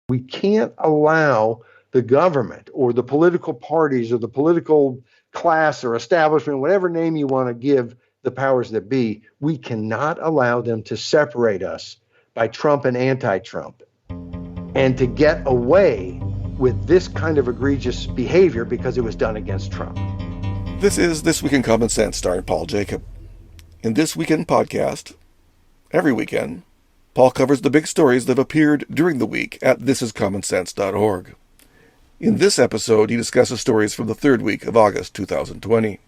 We can't allow the government or the political parties or the political class or establishment, whatever name you want to give the powers that be, we cannot allow them to separate us by Trump and anti-Trump and to get away with this kind of egregious behavior because it was done against Trump. This is This Week in Common Sense, starring Paul Jacob. In This Weekend podcast, every weekend, Paul covers the big stories that have appeared during the week at thisiscommonsense.org. In this episode, he discusses stories from the third week of August 2020.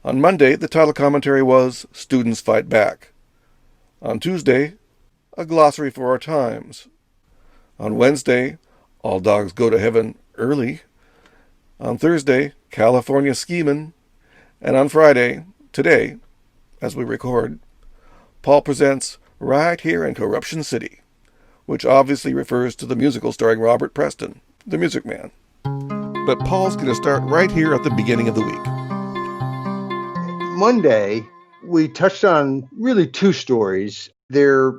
On Monday, the title commentary was Students Fight Back. On Tuesday, A Glossary for Our Times. On Wednesday, All Dogs Go to Heaven Early. On Thursday, California Schemin'. And on Friday, today, as we record, Paul presents Right Here in Corruption City, which obviously refers to the musical starring Robert Preston, the Music Man. But Paul's going to start right here at the beginning of the week. Monday, we touched on really two stories. There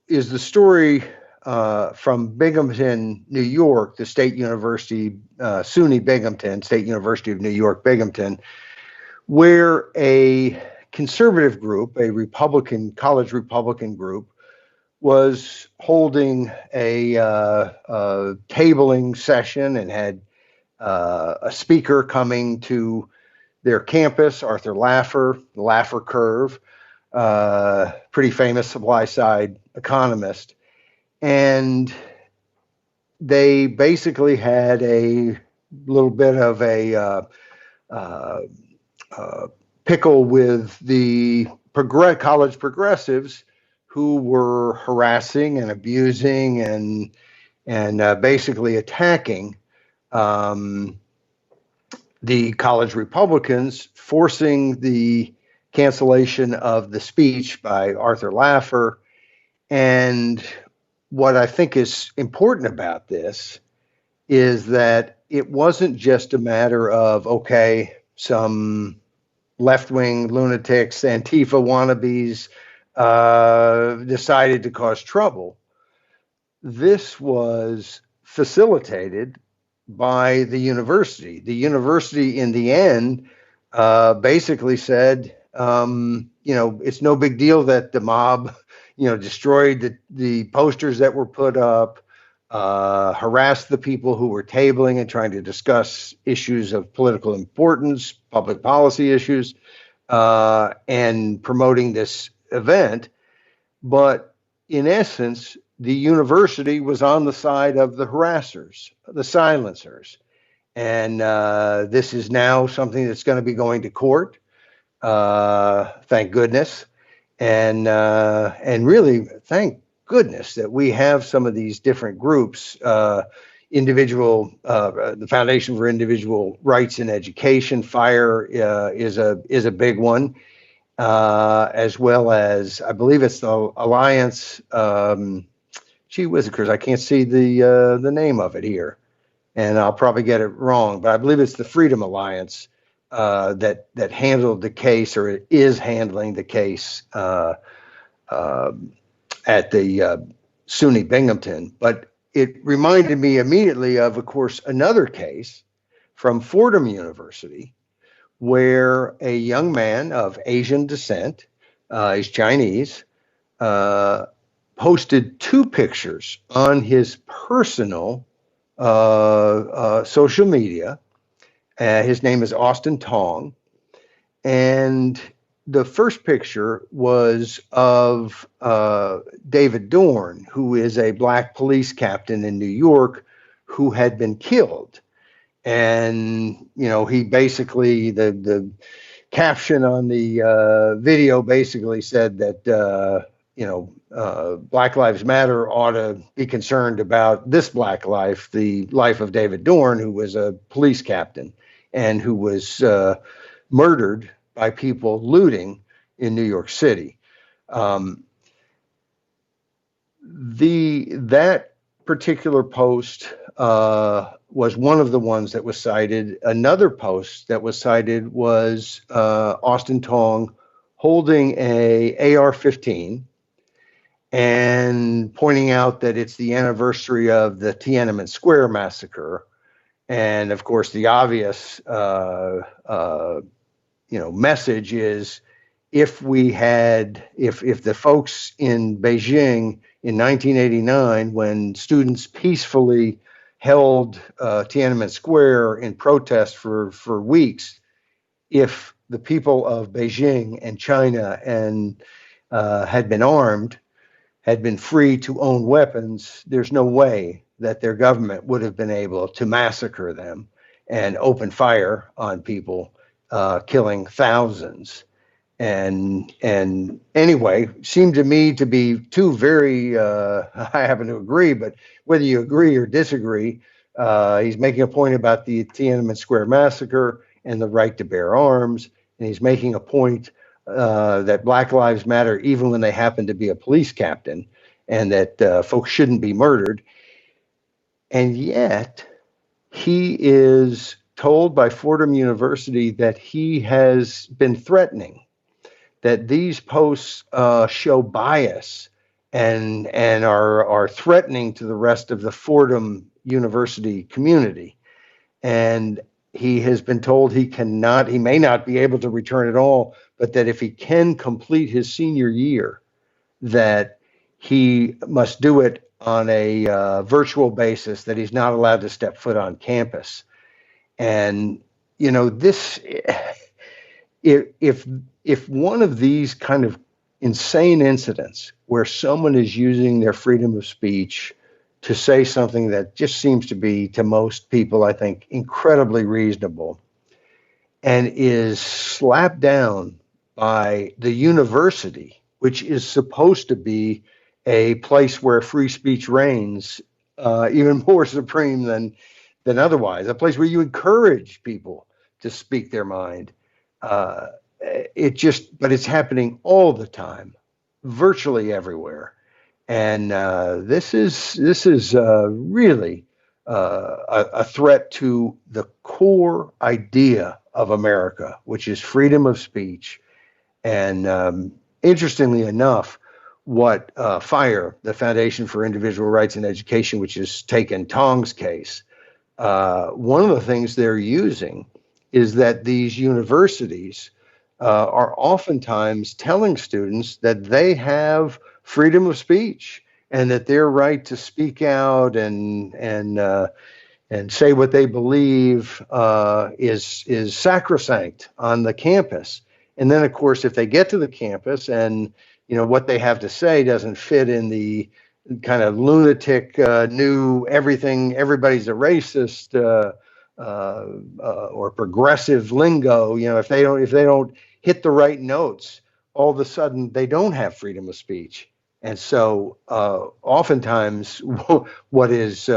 is the story from Binghamton, New York, the State University, SUNY Binghamton, State University of New York, Binghamton, where a conservative group, a Republican, college Republican group, was holding a tabling session and had a speaker coming to their campus, Arthur Laffer, the Laffer Curve, pretty famous supply-side economist. And they basically had a little bit of a pickle with the college progressives who were harassing and abusing and basically attacking the college Republicans, forcing the cancellation of the speech by Arthur Laffer. And what I think is important about this is that it wasn't just a matter of, okay, some left-wing lunatics, Antifa wannabes decided to cause trouble. This was facilitated by the university. The university, in the end, basically said, it's no big deal that the mob, destroyed the posters that were put up, harassed the people who were tabling and trying to discuss issues of political importance, public policy issues, and promoting this event. But in essence, the university was on the side of the harassers, the silencers. And this is now something that's going to be going to court, thank goodness. And really, thank goodness that we have some of these different groups, the Foundation for Individual Rights in Education, FIRE, is a big one, as well as, I believe it's the Alliance, gee whizzikers, I can't see the name of it here, and I'll probably get it wrong, but I believe it's the Freedom Alliance that handled the case, or is handling the case at the SUNY Binghamton. But it reminded me immediately of course, another case from Fordham University, where a young man of Asian descent, he's Chinese, posted two pictures on his personal social media. His name is Austin Tong. And the first picture was of David Dorn, who is a black police captain in New York who had been killed. And, he basically, the caption on the video basically said that, Black Lives Matter ought to be concerned about this black life, the life of David Dorn, who was a police captain and who was murdered by people looting in New York City. That particular post was one of the ones that was cited. Another post that was cited was Austin Tong holding a AR-15 and pointing out that it's the anniversary of the Tiananmen Square massacre. And of course, the obvious message is, if the folks in Beijing in 1989, when students peacefully held Tiananmen Square in protest for weeks, if the people of Beijing and China and had been armed, had been free to own weapons, there's no way that their government would have been able to massacre them and open fire on people, killing thousands. And anyway, seemed to me to be two very I happen to agree, but whether you agree or disagree, he's making a point about the Tiananmen Square massacre and the right to bear arms, and he's making a point that Black Lives Matter even when they happen to be a police captain, and that folks shouldn't be murdered. And yet he is told by Fordham University that he has been threatening, that these posts show bias and are threatening to the rest of the Fordham University community. And he has been told he may not be able to return at all, but that if he can complete his senior year, that he must do it on a virtual basis, that he's not allowed to step foot on campus. And, this, if one of these kind of insane incidents where someone is using their freedom of speech to say something that just seems to be, to most people, I think, incredibly reasonable, and is slapped down by the university, which is supposed to be a place where free speech reigns, even more supreme than otherwise, a place where you encourage people to speak their mind. But it's happening all the time, virtually everywhere. And this is really a threat to the core idea of America, which is freedom of speech. And interestingly enough, what FIRE, the Foundation for Individual Rights in Education, which has taken Tong's case, one of the things they're using is that these universities are oftentimes telling students that they have freedom of speech and that their right to speak out and say what they believe is sacrosanct on the campus. And then, of course, if they get to the campus and what they have to say doesn't fit in the kind of lunatic new everybody's a racist or progressive lingo, if they don't hit the right notes, all of a sudden they don't have freedom of speech. And so oftentimes what is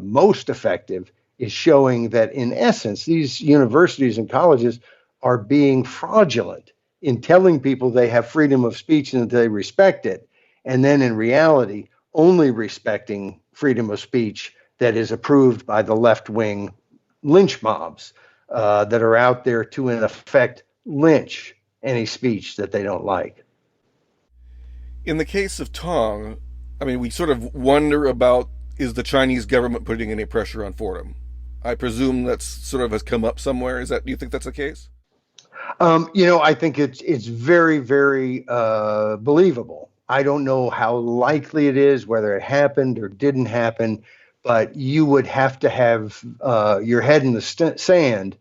most effective is showing that, in essence, these universities and colleges are being fraudulent in telling people they have freedom of speech and that they respect it, and then in reality only respecting freedom of speech that is approved by the left-wing lynch mobs that are out there to, in effect, lynch any speech that they don't like. In the case of Tong, I mean, we sort of wonder about, is the Chinese government putting any pressure on Fordham? I presume that's sort of has come up somewhere. Do you think that's the case? I think it's very, very believable. I don't know how likely it is, whether it happened or didn't happen, but you would have to have your head in the sand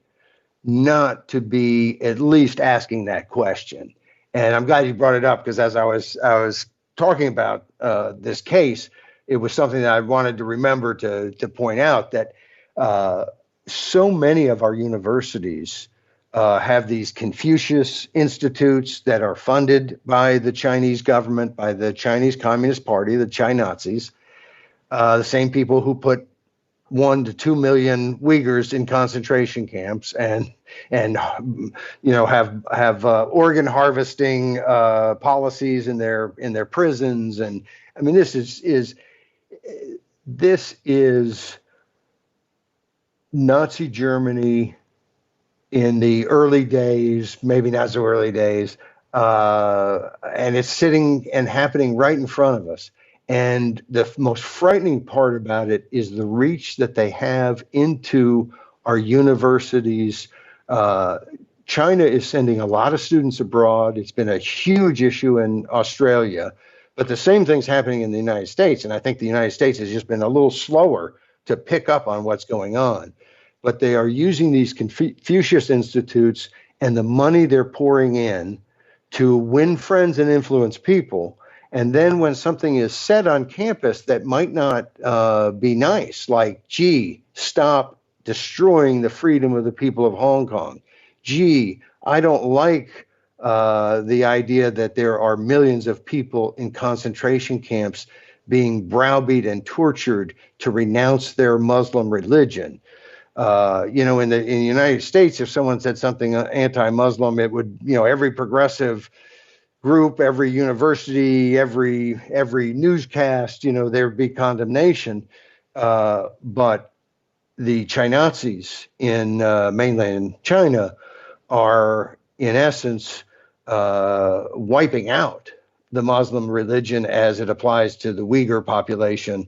not to be at least asking that question. And I'm glad you brought it up, because as I was talking about this case, it was something that I wanted to remember to point out, that so many of our universities have these Confucius institutes that are funded by the Chinese government, by the Chinese Communist Party, the China Nazis, the same people who put 1 to 2 million Uyghurs in concentration camps and have organ harvesting policies in their prisons. And I mean, this is Nazi Germany in the early days, maybe not so early days, and it's sitting and happening right in front of us. And the most frightening part about it is the reach that they have into our universities. Uh, China is sending a lot of students abroad. It's been a huge issue in Australia, but the same thing's happening in the United States. And I think the United States has just been a little slower to pick up on what's going on. But they are using these Confucius institutes and the money they're pouring in to win friends and influence people. And then when something is said on campus that might not be nice, like, gee, stop destroying the freedom of the people of Hong Kong. Gee, I don't like the idea that there are millions of people in concentration camps being browbeat and tortured to renounce their Muslim religion. In the United States, if someone said something anti-Muslim, it would, every progressive group, every university, every newscast, there'd be condemnation. But the Chinazis in mainland China are, in essence, wiping out the Muslim religion as it applies to the Uyghur population,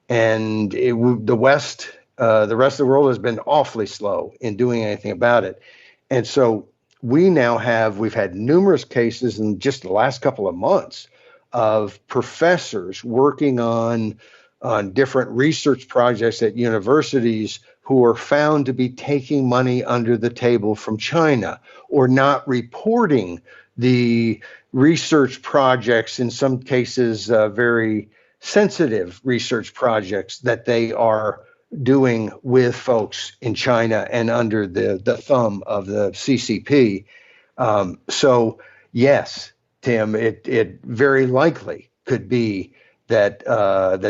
and the West, the rest of the world has been awfully slow in doing anything about it. And so we've had numerous cases in just the last couple of months of professors working on different research projects at universities who are found to be taking money under the table from China or not reporting the research projects, in some cases very sensitive research projects that they are doing with folks in China and under the thumb of the CCP. So yes, Tim, it very likely could be that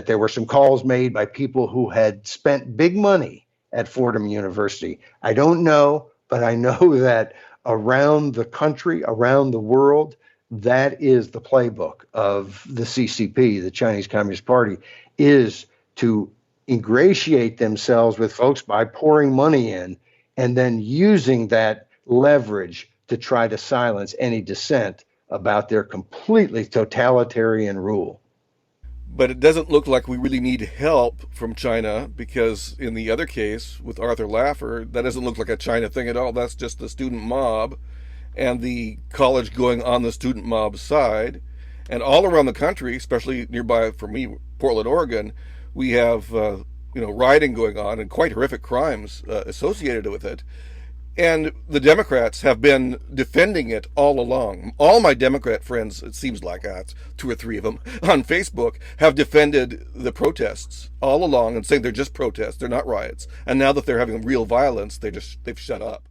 there were some calls made by people who had spent big money at Fordham University. I don't know, but I know that around the country, around the world, that is the playbook of the CCP, the Chinese Communist Party, is to ingratiate themselves with folks by pouring money in and then using that leverage to try to silence any dissent about their completely totalitarian rule. But it doesn't look like we really need help from China, because in the other case with Arthur Laffer, that doesn't look like a China thing at all. That's just the student mob and the college going on the student mob side. And all around the country, especially nearby for me, Portland, Oregon, we have rioting going on and quite horrific crimes associated with it. And the Democrats have been defending it all along. All my Democrat friends, it seems like that's two or three of them on Facebook, have defended the protests all along and saying they're just protests, they're not riots. And now that they're having real violence, they've shut up.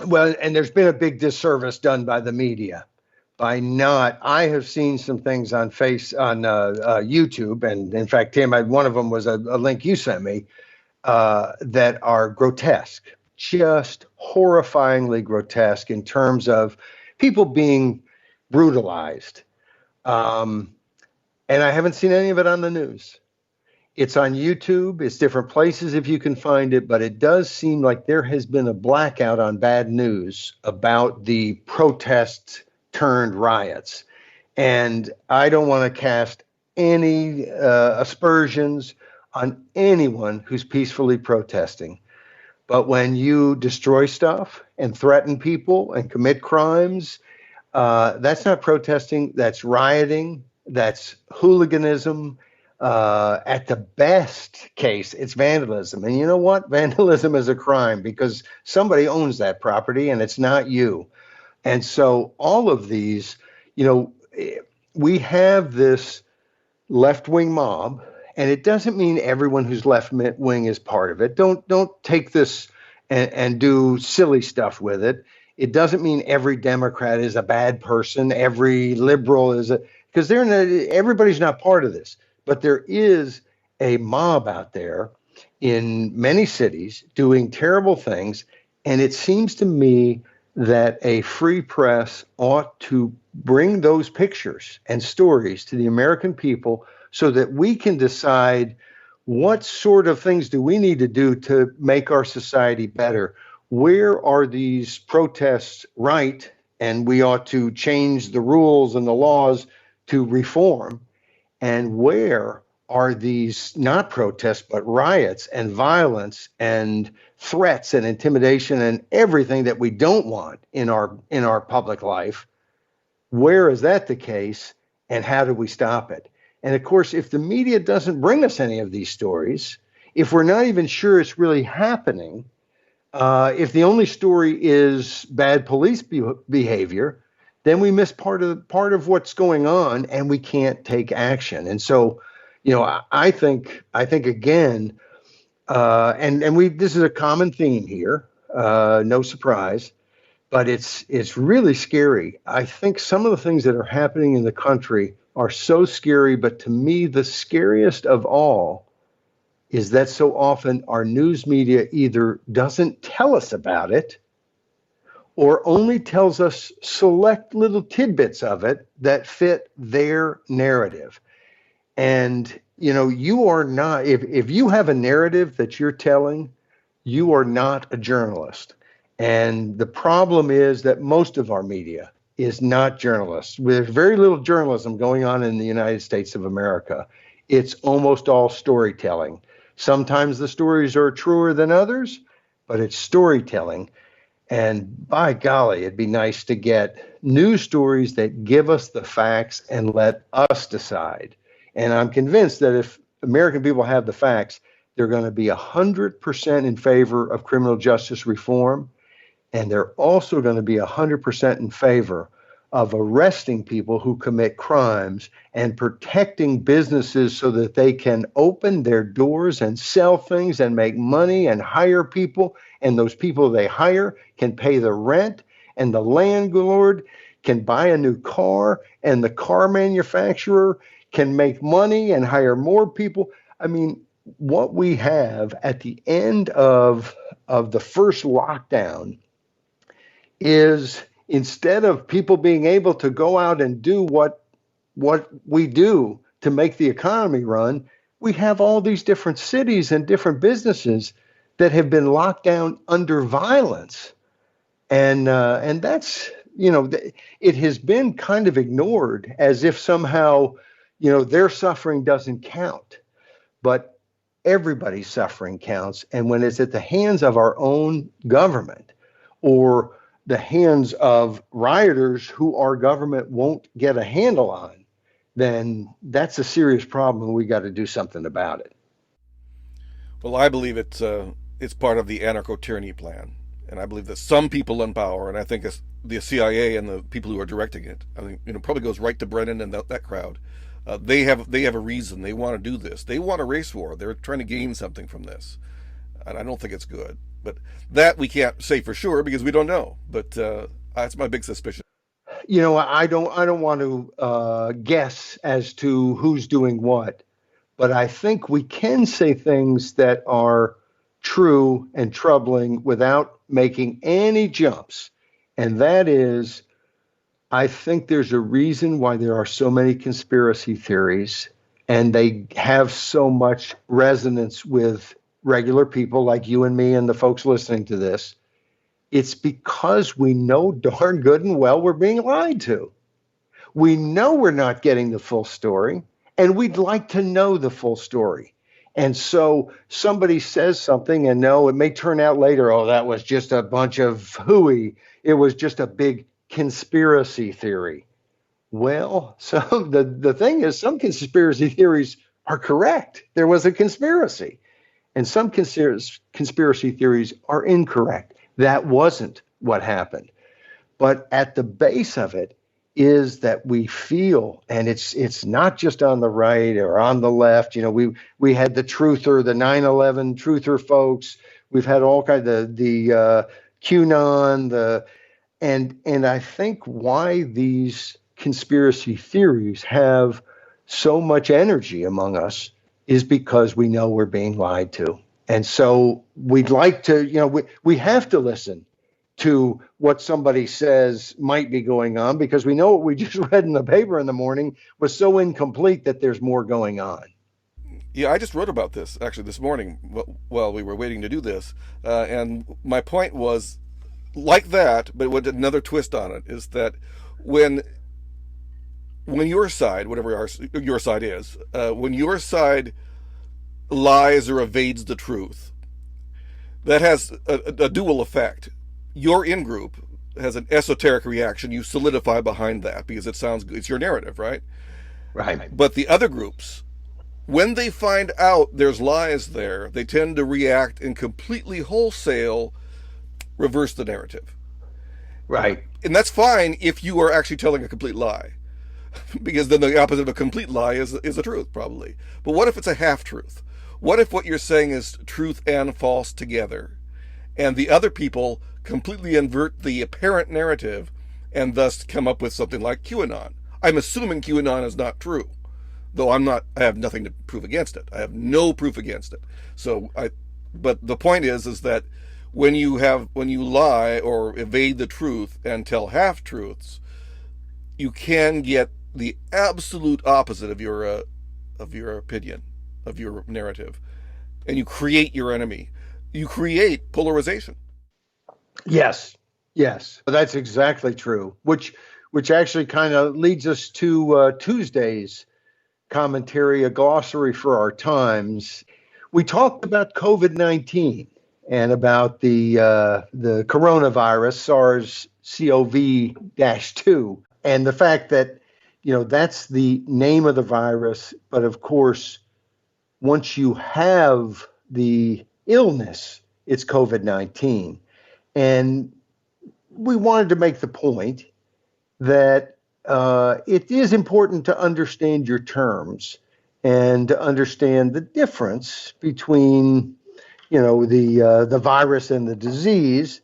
Well, and there's been a big disservice done by the media by not. I have seen some things on YouTube, and in fact, Tim, one of them was a link you sent me that are grotesque, just horrifyingly grotesque in terms of people being brutalized. And I haven't seen any of it on the news. It's on YouTube. It's different places if you can find it, but it does seem like there has been a blackout on bad news about the protests turned riots. And I don't want to cast any aspersions on anyone who's peacefully protesting. But when you destroy stuff and threaten people and commit crimes, that's not protesting, that's rioting, that's hooliganism. At the best case, it's vandalism. And you know what? Vandalism is a crime because somebody owns that property and it's not you. And so all of these, we have this left-wing mob, and it doesn't mean everyone who's left-wing is part of it. Don't take this and do silly stuff with it. It doesn't mean every Democrat is a bad person, every liberal is because everybody's not part of this. But there is a mob out there in many cities doing terrible things. And it seems to me that a free press ought to bring those pictures and stories to the American people so that we can decide what sort of things do we need to do to make our society better. Where are these protests right and we ought to change the rules and the laws to reform. And where are these not protests, but riots and violence and threats and intimidation and everything that we don't want in our public life? Where is that the case, and how do we stop it? And of course, if the media doesn't bring us any of these stories, if we're not even sure it's really happening, if the only story is bad police behavior, then we miss part of what's going on, and we can't take action. And so, I think again, and we this is a common theme here, no surprise, but it's really scary. I think some of the things that are happening in the country are so scary, but to me, the scariest of all is that so often our news media either doesn't tell us about it or only tells us select little tidbits of it that fit their narrative. And, you are not, if you have a narrative that you're telling, you are not a journalist. And the problem is that most of our media is not journalists. There's very little journalism going on in the United States of America. It's almost all storytelling. Sometimes the stories are truer than others, but it's storytelling. And by golly, it'd be nice to get news stories that give us the facts and let us decide. And I'm convinced that if American people have the facts, they're going to be 100% in favor of criminal justice reform. And they're also going to be 100% in favor of arresting people who commit crimes and protecting businesses so that they can open their doors and sell things and make money and hire people. And those people they hire can pay the rent, and the landlord can buy a new car, and the car manufacturer can make money and hire more people. I mean, what we have at the end of the first lockdown is, instead of people being able to go out and do what we do to make the economy run, we have all these different cities and different businesses that have been locked down under violence. And that's, it has been kind of ignored as if somehow, their suffering doesn't count. But everybody's suffering counts. And when it's at the hands of our own government or the hands of rioters who our government won't get a handle on, then that's a serious problem. We got to do something about it. Well, I believe it's part of the anarcho-tyranny plan, and I believe that some people in power, and I think it's the CIA and the people who are directing it, I think probably goes right to Brennan and that crowd. They have a reason. They want to do this. They want a race war. They're trying to gain something from this, and I don't think it's good. But that we can't say for sure because we don't know. But that's my big suspicion. I don't want to guess as to who's doing what, but I think we can say things that are true and troubling without making any jumps. And that is, I think there's a reason why there are so many conspiracy theories, and they have so much resonance with regular people like you and me and the folks listening to this. It's because we know darn good and well we're being lied to. We know we're not getting the full story, and we'd like to know the full story. And so somebody says something, and no, it may turn out later, oh, that was just a bunch of hooey. It was just a big conspiracy theory. Well, the thing is, some conspiracy theories are correct. There was a conspiracy. And some conspiracy theories are incorrect. That wasn't what happened. But at the base of it is that we feel, and it's not just on the right or on the left. We had the truther, the 9/11 truther folks. We've had all kinds of the QAnon, and I think why these conspiracy theories have so much energy among us is because we know we're being lied to. And so we'd like to, we have to listen to what somebody says might be going on, because we know what we just read in the paper in the morning was so incomplete that there's more going on. Yeah, I just wrote about this actually this morning while we were waiting to do this, and my point was like that, but with another twist on it, is that when when your side, whatever your side is, when your side lies or evades the truth, that has a dual effect. Your in group has an esoteric reaction. You solidify behind that because it sounds good. It's your narrative, right? Right. But the other groups, when they find out there's lies there, they tend to react and completely wholesale reverse the narrative. Right. And that's fine if you are actually telling a complete lie, because then the opposite of a complete lie is the truth, probably. But what if it's a half truth? What if what you're saying is truth and false together, and the other people completely invert the apparent narrative and thus come up with something like QAnon? I'm assuming QAnon is not true, though I have nothing to prove against it. I have no proof against it. But the point is that when you lie or evade the truth and tell half truths, you can get the absolute opposite of your opinion, of your narrative, and you create your enemy. You create polarization. Yes. Yes. That's exactly true. Which actually kind of leads us to Tuesday's commentary, a glossary for our times. We talked about COVID-19 and about the coronavirus, SARS-CoV-2, and the fact that that's the name of the virus, but of course, once you have the illness, it's COVID-19. And we wanted to make the point that it is important to understand your terms and to understand the difference between, the virus and the disease.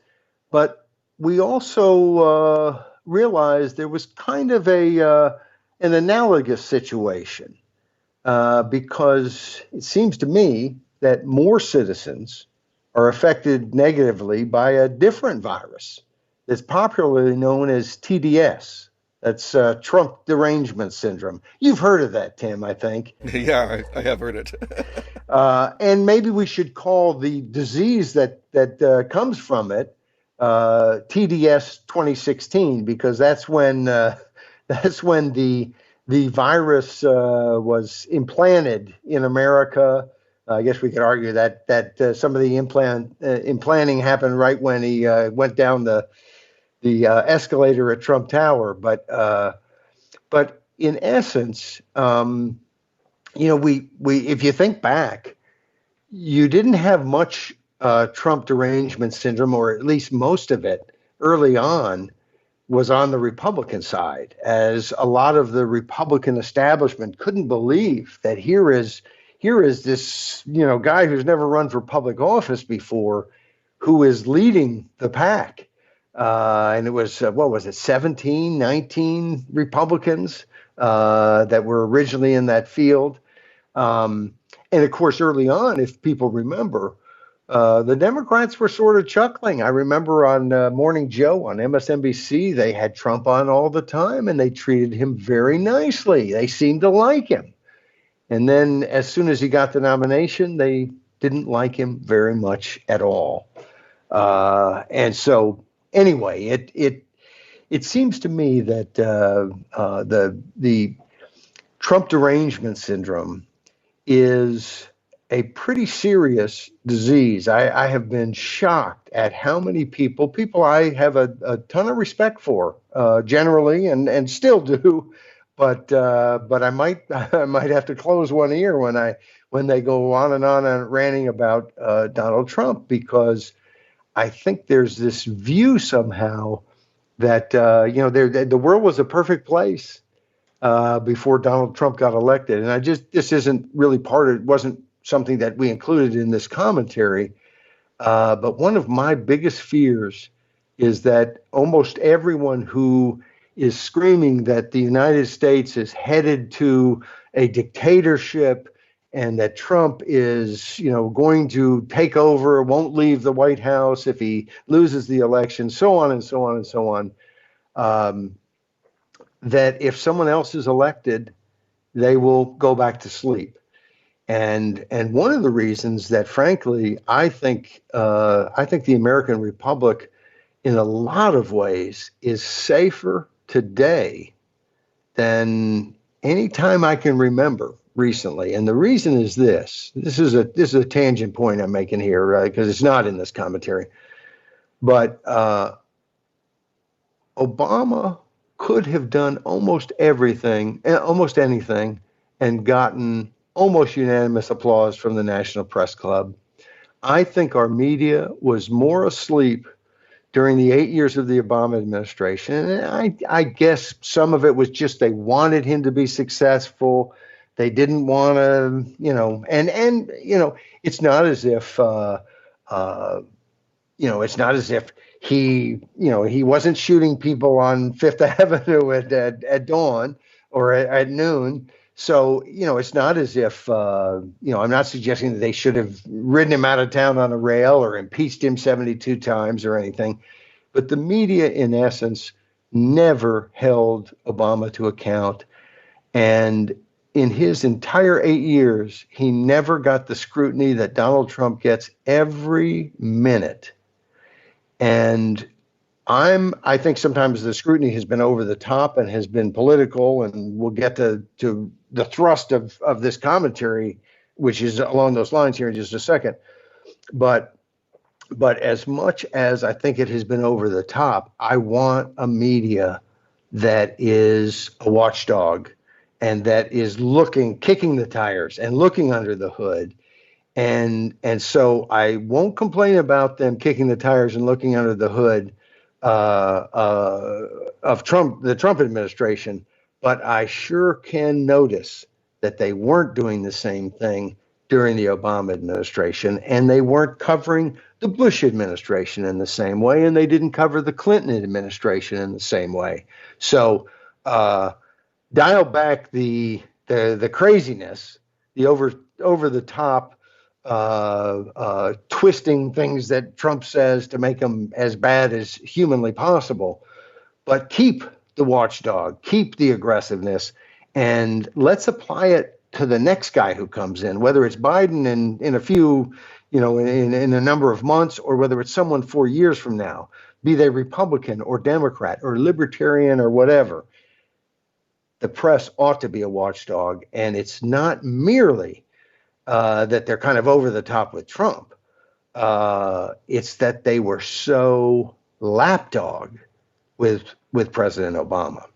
But we also realized there was kind of an analogous situation because it seems to me that more citizens are affected negatively by a different virus that's popularly known as TDS. That's Trump derangement syndrome. You've heard of that, Tim, I think. Yeah, I have heard it. And maybe we should call the disease that comes from it TDS 2016, because that's when the virus was implanted in America. I guess we could argue that some of the implanting happened right when he went down the escalator at Trump Tower. But in essence, we if you think back, you didn't have much Trump derangement syndrome, or at least most of it early on was on the Republican side, as a lot of the Republican establishment couldn't believe that here is this guy who's never run for public office before, who is leading the pack. And it was, what was it, 17, 19 Republicans that were originally in that field. And of course, early on, if people remember, the Democrats were sort of chuckling. I remember on Morning Joe on MSNBC, they had Trump on all the time and they treated him very nicely. They seemed to like him. And then as soon as he got the nomination, they didn't like him very much at all. And so anyway, it seems to me that the Trump derangement syndrome is a pretty serious disease. I have been shocked at how many people I have a ton of respect for generally, and still do, but I might have to close one ear when they go on and ranting about Donald Trump, because I think there's this view somehow that the world was a perfect place before Donald Trump got elected, and this isn't really it wasn't something that we included in this commentary. But one of my biggest fears is that almost everyone who is screaming that the United States is headed to a dictatorship and that Trump is, going to take over, won't leave the White House if he loses the election, so on and so on and so on, that if someone else is elected, they will go back to sleep. And one of the reasons that, frankly, I think the American Republic in a lot of ways, is safer today than any time I can remember recently. And the reason is this. This is a tangent point I'm making here because it's not in this commentary. But Obama could have done almost everything, almost anything, and gotten almost unanimous applause from the National Press Club. I think our media was more asleep during the 8 years of the Obama administration. And I guess some of it was just they wanted him to be successful. They didn't want to, it's not as if, it's not as if he wasn't shooting people on Fifth Avenue at dawn or at noon. So, it's not as if, I'm not suggesting that they should have ridden him out of town on a rail or impeached him 72 times or anything. But the media, in essence, never held Obama to account. And in his entire 8 years, he never got the scrutiny that Donald Trump gets every minute. And I think sometimes the scrutiny has been over the top and has been political, and we'll get to the thrust of this commentary, which is along those lines here in just a second. But as much as I think it has been over the top, I want a media that is a watchdog and that is kicking the tires and looking under the hood. And so I won't complain about them kicking the tires and looking under the hood of the Trump administration, but I sure can notice that they weren't doing the same thing during the Obama administration, and they weren't covering the Bush administration in the same way, and they didn't cover the Clinton administration in the same way. So dial back the craziness, the over the top twisting things that Trump says to make them as bad as humanly possible, but keep the watchdog, keep the aggressiveness, and let's apply it to the next guy who comes in, whether it's Biden in a few, in a number of months, or whether it's someone 4 years from now, be they Republican or Democrat or Libertarian or whatever. The press ought to be a watchdog, and it's not merely that they're kind of over the top with Trump. It's that they were so lapdog with President Obama.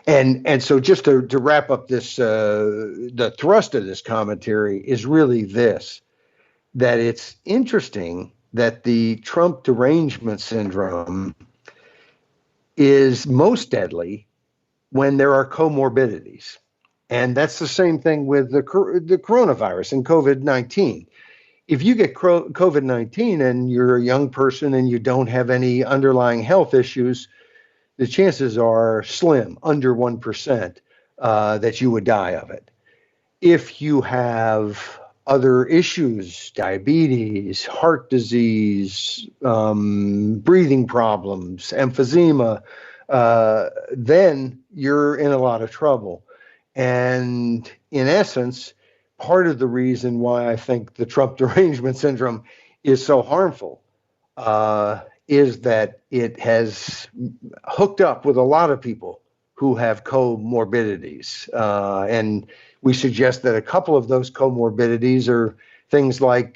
And so just to wrap up this, the thrust of this commentary is really this, that it's interesting that the Trump derangement syndrome is most deadly when there are comorbidities. And that's the same thing with the coronavirus and COVID-19. If you get COVID-19 and you're a young person and you don't have any underlying health issues, the chances are slim, under 1%, that you would die of it. If you have other issues, diabetes, heart disease, breathing problems, emphysema, then you're in a lot of trouble. And in essence, part of the reason why I think the Trump derangement syndrome is so harmful is that it has hooked up with a lot of people who have comorbidities. And we suggest that a couple of those comorbidities are things like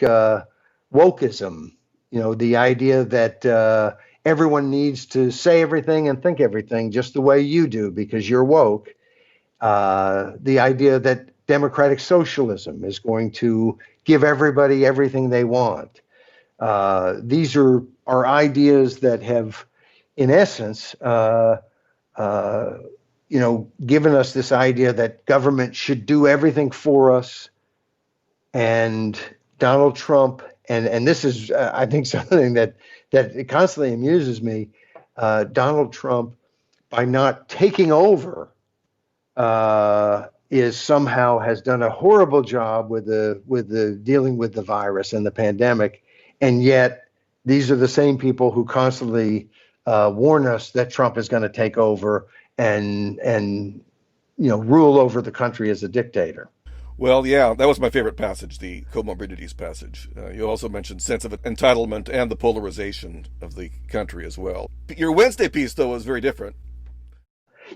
wokeism, the idea that everyone needs to say everything and think everything just the way you do because you're woke. The idea that democratic socialism is going to give everybody everything they want. These are ideas that have, in essence, given us this idea that government should do everything for us. And Donald Trump, and this is, I think, something that constantly amuses me. Donald Trump, by not taking over, is somehow has done a horrible job with the dealing with the virus and the pandemic, and yet these are the same people who constantly warn us that Trump is going to take over and rule over the country as a dictator. Well, yeah, that was my favorite passage, the comorbidities passage. You also mentioned sense of entitlement and the polarization of the country as well. Your Wednesday piece, though, was very different.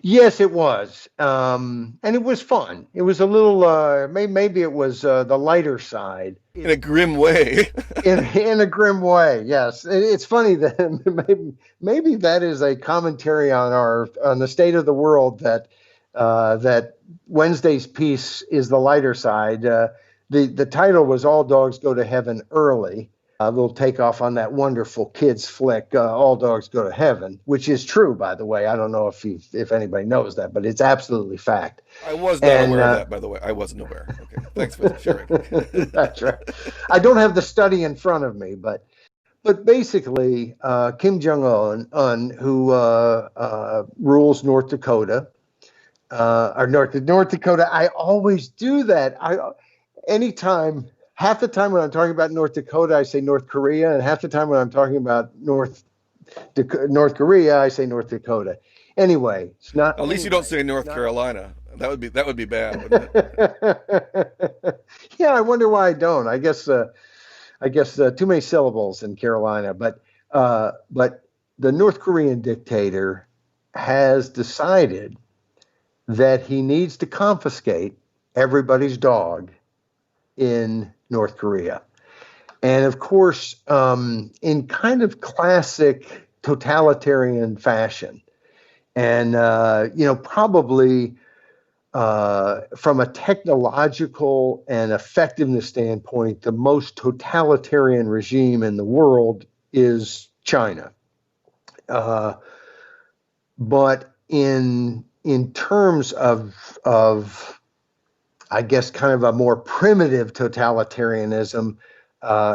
Yes, it was, and it was fun. It was a little, maybe it was the lighter side In a grim way. in a grim way. Yes, it's funny that maybe that is a commentary on the state of the world that Wednesday's piece is the lighter side. The title was "All Dogs Go to Heaven Early." A little takeoff on that wonderful kids flick, All Dogs Go to Heaven, which is true, by the way. I don't know if anybody knows that, but it's absolutely fact. I was not And aware of that, by the way. I wasn't aware. Okay, thanks for sharing. that's right. I don't have the study in front of me, but basically, Kim Jong Un, who rules North Dakota, or North Dakota. I always do that. Anytime. Half the time when I'm talking about North Dakota, I say North Korea, and half the time when I'm talking about North Korea, I say North Dakota. Anyway, it's not. At least you don't Anyway, say it's North not. Carolina. That would be bad, wouldn't it? Yeah, I wonder why I don't. I guess too many syllables in Carolina, but the North Korean dictator has decided that he needs to confiscate everybody's dog in North Korea. And of course, in kind of classic totalitarian fashion, and probably from a technological and effectiveness standpoint, the most totalitarian regime in the world is China. Uh, but in terms of I guess kind of a more primitive totalitarianism,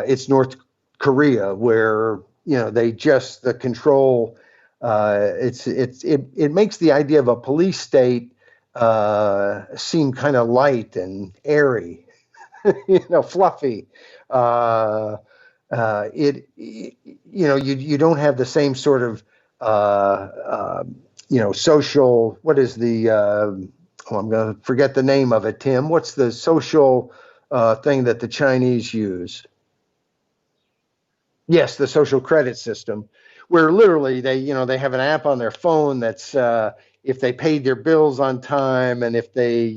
it's North Korea, where they just the control. It makes the idea of a police state seem kind of light and airy, fluffy. Uh, you don't have the same sort of social. What is the I'm going to forget the name of it, Tim. What's the social thing that the Chinese use? Yes, the social credit system, where literally they have an app on their phone that's if they paid their bills on time and if they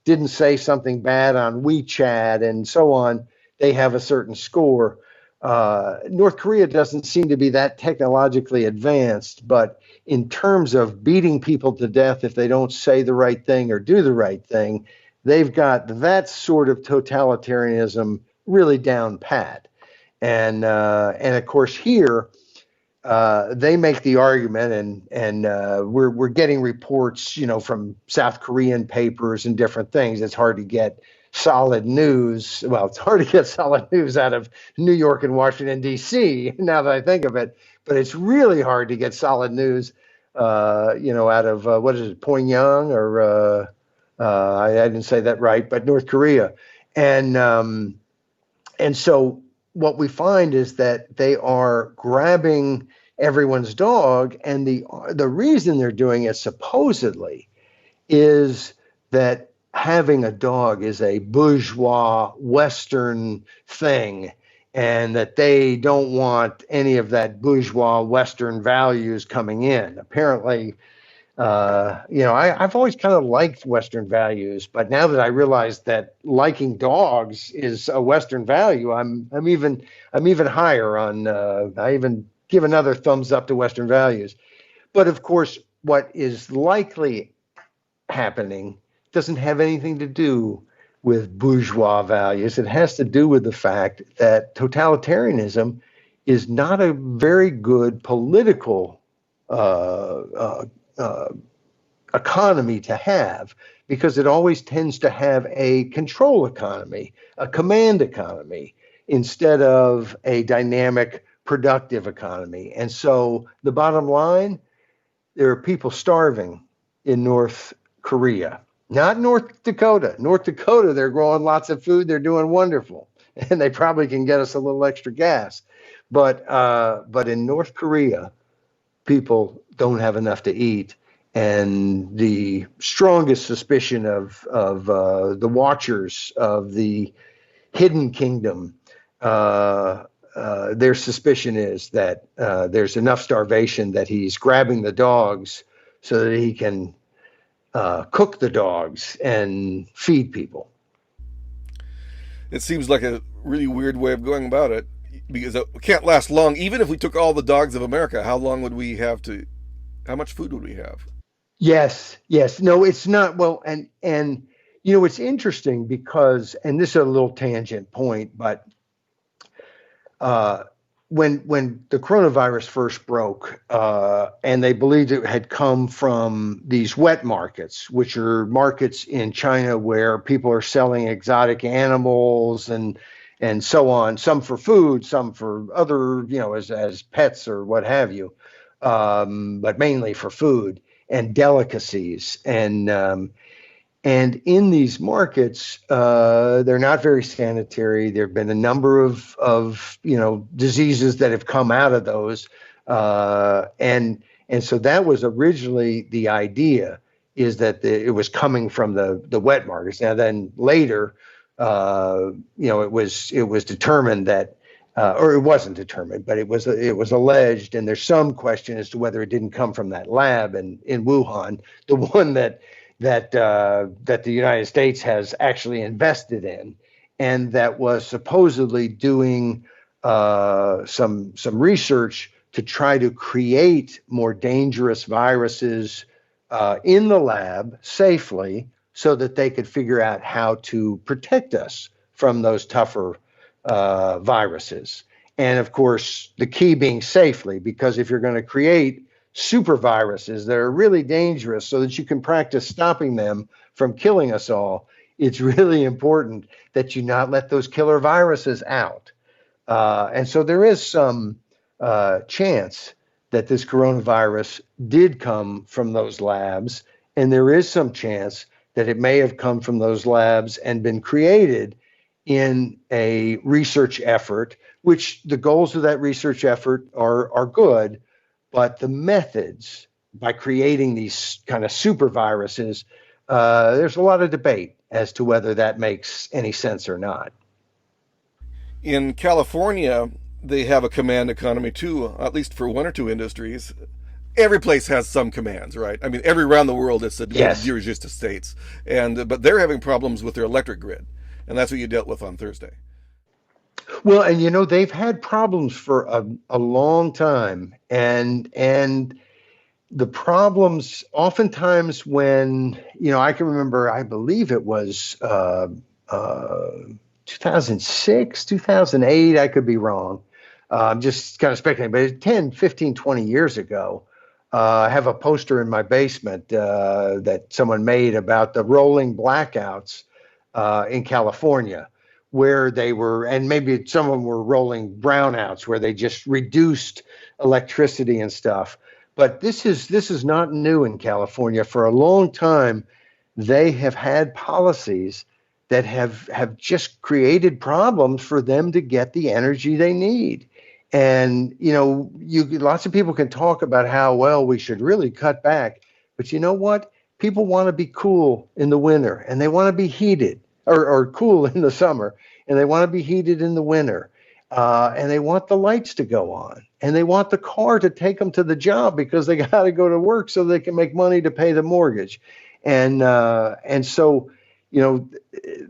didn't say something bad on WeChat and so on, they have a certain score. North Korea doesn't seem to be that technologically advanced, but in terms of beating people to death if they don't say the right thing or do the right thing, they've got that sort of totalitarianism really down pat. And of course here they make the argument, and we're getting reports, from South Korean papers and different things. It's hard to get solid news. Well, it's hard to get solid news out of New York and Washington D.C. Now that I think of it, but it's really hard to get solid news, out of what is it, Pyongyang or I didn't say that right, but North Korea, and so what we find is that they are grabbing everyone's dog, and the reason they're doing it supposedly is that having a dog is a bourgeois Western thing, and that they don't want any of that bourgeois Western values coming in. Apparently, I've always kind of liked Western values, but now that I realize that liking dogs is a Western value, I'm even higher on. I even give another thumbs up to Western values. But of course, what is likely happening doesn't have anything to do with bourgeois values. It has to do with the fact that totalitarianism is not a very good political economy to have, because it always tends to have a control economy, a command economy, instead of a dynamic, productive economy. And so the bottom line, there are people starving in North Korea, not North Dakota. North Dakota, they're growing lots of food. They're doing wonderful. And they probably can get us a little extra gas. But in North Korea, people don't have enough to eat. And the strongest suspicion of the Watchers of the Hidden Kingdom, their suspicion is that there's enough starvation that he's grabbing the dogs so that he can cook the dogs and feed people. It seems like a really weird way of going about it because it can't last long. Even if we took all the dogs of America, how long would we have to? How much food would we have? Yes, yes. No, it's not. Well, and it's interesting because, and this is a little tangent point, but uh, when the coronavirus first broke, and they believed it had come from these wet markets, which are markets in China where people are selling exotic animals and so on, some for food, some for other, as pets or what have you, but mainly for food and delicacies. And in these markets, they're not very sanitary. There have been a number of diseases that have come out of those, and so that was originally the idea, is that it was coming from the wet markets. Now then later, it was determined that. Or it wasn't determined, but it was alleged, and there's some question as to whether it didn't come from that lab in Wuhan, the one that the United States has actually invested in, and that was supposedly doing some research to try to create more dangerous viruses in the lab safely, so that they could figure out how to protect us from those tougher viruses. And of course, the key being safely, because if you're going to create super viruses that are really dangerous so that you can practice stopping them from killing us all, it's really important that you not let those killer viruses out. And so there is some chance that this coronavirus did come from those labs, and there is some chance that it may have come from those labs and been created in a research effort, which the goals of that research effort are good, but the methods by creating these kind of super viruses, there's a lot of debate as to whether that makes any sense or not. In California, they have a command economy too, at least for one or two industries. Every place has some commands, right? I mean, every around the world it's Yes. you're just states, and but they're having problems with their electric grid, and that's what you dealt with on Thursday. Well, and they've had problems for a long time, and the problems oftentimes when I can remember, I believe it was 2006, 2008. I could be wrong. I'm just kind of speculating, but 10, 15, 20 years ago, I have a poster in my basement that someone made about the rolling blackouts in California, where they were, and maybe some of them were rolling brownouts, where they just reduced electricity and stuff. But this is not new in California. For a long time, they have had policies that have just created problems for them to get the energy they need. And you lots of people can talk about how well we should really cut back, but you know what? People want to be cool in the winter, and they want to be heated, or cool in the summer, and they want to be heated in the winter. And they want the lights to go on, and they want the car to take them to the job because they got to go to work so they can make money to pay the mortgage. And so,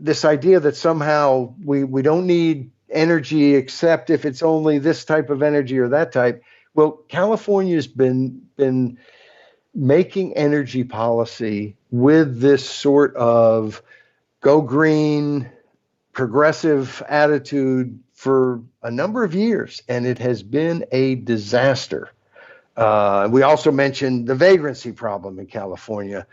this idea that somehow we don't need energy except if it's only this type of energy or that type. Well, California's been making energy policy with this sort of go green, progressive attitude for a number of years, and it has been a disaster. We also mentioned the vagrancy problem in California.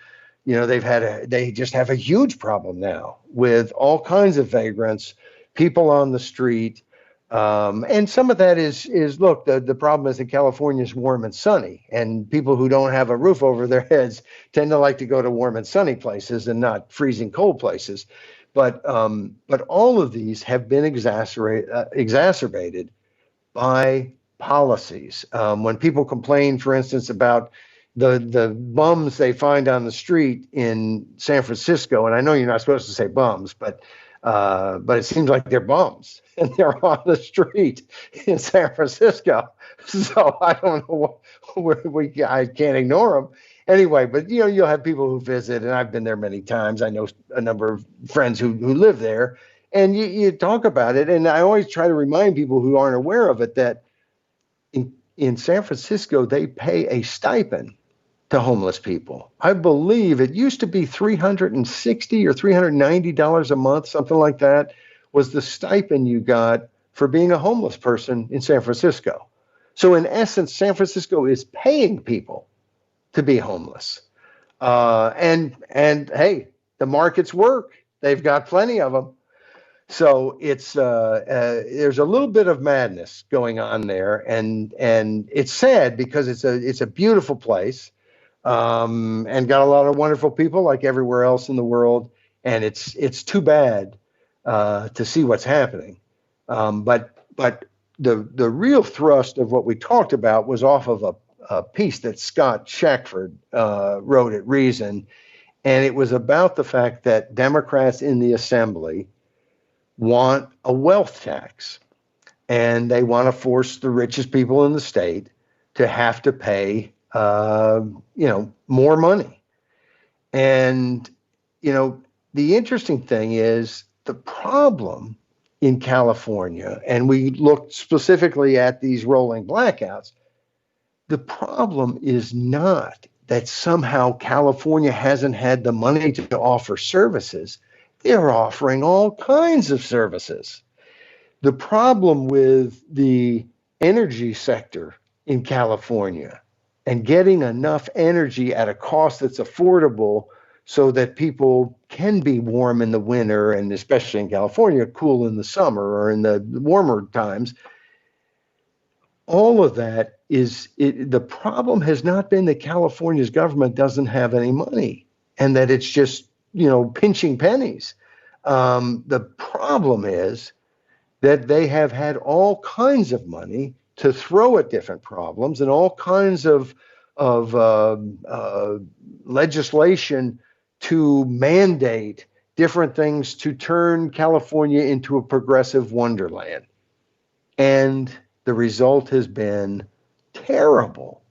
They just have a huge problem now with all kinds of vagrants, people on the street. And some of that is look, the problem is that California is warm and sunny, and people who don't have a roof over their heads tend to like to go to warm and sunny places and not freezing cold places. But all of these have been exacerbated by policies. When people complain, for instance, about the bums they find on the street in San Francisco, and I know you're not supposed to say bums, but it seems like they're bums and they're on the street in San Francisco. So I don't know I can't ignore them anyway. But you'll have people who visit, and I've been there many times. I know a number of friends who live there, and you talk about it, and I always try to remind people who aren't aware of it that in San Francisco they pay a stipend to homeless people. I believe it used to be $360 or $390 a month, something like that, was the stipend you got for being a homeless person in San Francisco. So in essence, San Francisco is paying people to be homeless. And hey, the markets work. They've got plenty of them. So it's there's a little bit of madness going on there, and it's sad because it's a beautiful place, and got a lot of wonderful people like everywhere else in the world. And it's too bad to see what's happening. But the real thrust of what we talked about was off of a piece that Scott Shackford wrote at Reason, and it was about the fact that Democrats in the Assembly want a wealth tax, and they want to force the richest people in the state to have to pay more money. And the interesting thing is the problem in California, and we looked specifically at these rolling blackouts. The problem is not that somehow California hasn't had the money to offer services. They're offering all kinds of services. The problem with the energy sector in California and getting enough energy at a cost that's affordable so that people can be warm in the winter, and especially in California, cool in the summer or in the warmer times. All of that the problem has not been that California's government doesn't have any money and that it's just pinching pennies. The problem is that they have had all kinds of money to throw at different problems and all kinds of legislation to mandate different things to turn California into a progressive wonderland. And the result has been terrible.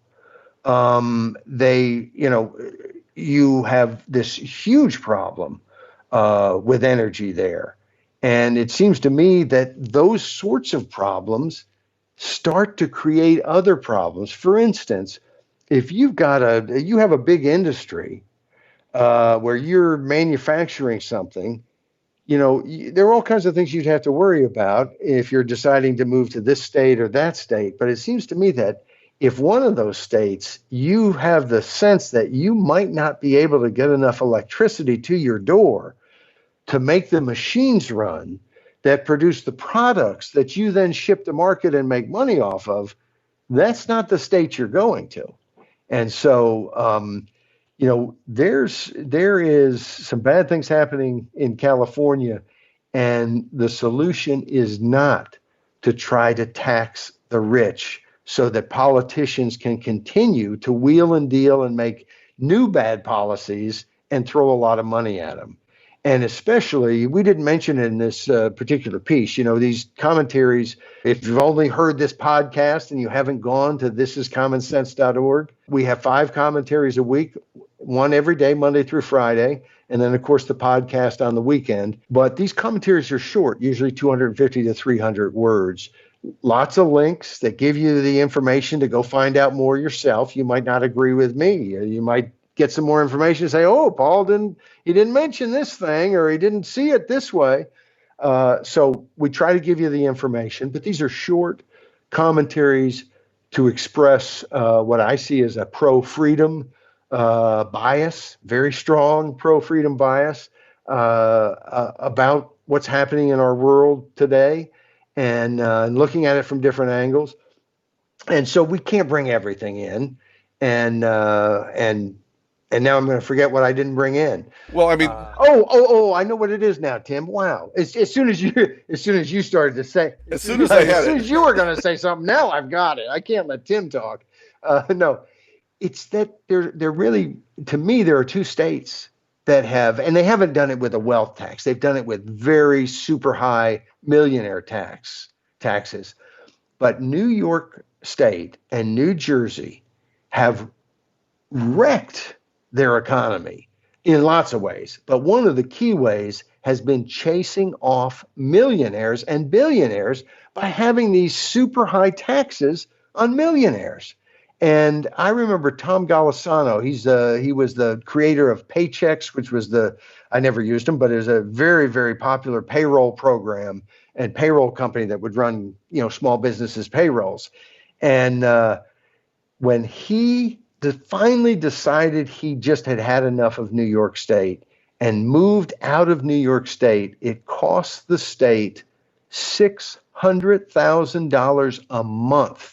You have this huge problem with energy there. And it seems to me that those sorts of problems start to create other problems. For instance, if you have a big industry where you're manufacturing something, there are all kinds of things you'd have to worry about if you're deciding to move to this state or that state. But it seems to me that if one of those states, you have the sense that you might not be able to get enough electricity to your door to make the machines run that produce the products that you then ship to market and make money off of, that's not the state you're going to. And so, there is some bad things happening in California, and the solution is not to try to tax the rich so that politicians can continue to wheel and deal and make new bad policies and throw a lot of money at them. And especially, we didn't mention it in this particular piece, these commentaries. If you've only heard this podcast and you haven't gone to thisiscommonsense.org, we have 5 commentaries a week, one every day, Monday through Friday. And then, of course, the podcast on the weekend. But these commentaries are short, usually 250 to 300 words. Lots of links that give you the information to go find out more yourself. You might not agree with me. You might get some more information and say, oh, Paul didn't mention this thing, or he didn't see it this way. So we try to give you the information, but these are short commentaries to express what I see as a pro-freedom bias, very strong pro-freedom bias about what's happening in our world today, and looking at it from different angles. And so we can't bring everything in, and now I'm going to forget what I didn't bring in. Well, I mean, I know what it is now, Tim. Wow! As soon as you started to say, as soon as you were going to say something, now I've got it. I can't let Tim talk. No, It's that they're really, to me, there are two states that have, and they haven't done it with a wealth tax. They've done it with very super high millionaire taxes. But New York State and New Jersey have wrecked their economy in lots of ways. But one of the key ways has been chasing off millionaires and billionaires by having these super high taxes on millionaires. And I remember Tom Golisano. He was the creator of Paychecks, which was I never used him, but it was a very, very popular payroll program and payroll company that would run small businesses payrolls. And when he finally decided he just had enough of New York State and moved out of New York State, it cost the state $600,000 a month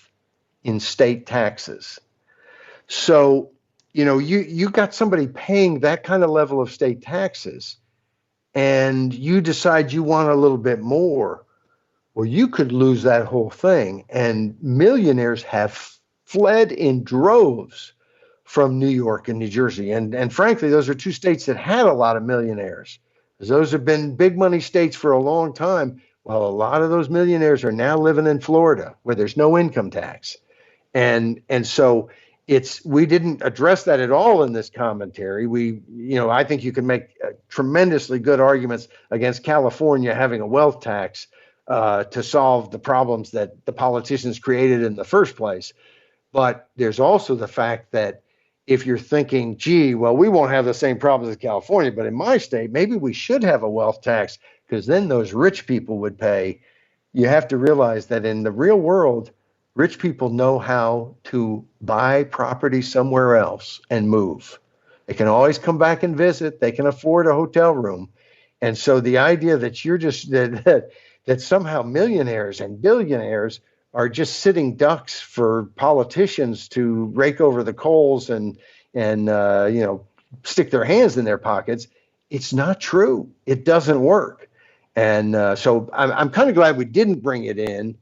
in state taxes. So, you got somebody paying that kind of level of state taxes, and you decide you want a little bit more. Well, you could lose that whole thing. And millionaires have fled in droves from New York and New Jersey. And frankly, those are two states that had a lot of millionaires. Those have been big money states for a long time. Well, a lot of those millionaires are now living in Florida where there's no income tax. And so we didn't address that at all in this commentary. I think you can make tremendously good arguments against California having a wealth tax to solve the problems that the politicians created in the first place. But there's also the fact that if you're thinking, gee, well, we won't have the same problems as California, but in my state, maybe we should have a wealth tax because then those rich people would pay. You have to realize that in the real world, rich people know how to buy property somewhere else and move. They can always come back and visit. They can afford a hotel room. And so the idea that that somehow millionaires and billionaires are just sitting ducks for politicians to rake over the coals and stick their hands in their pockets, it's not true. It doesn't work. And so I'm kind of glad we didn't bring it in,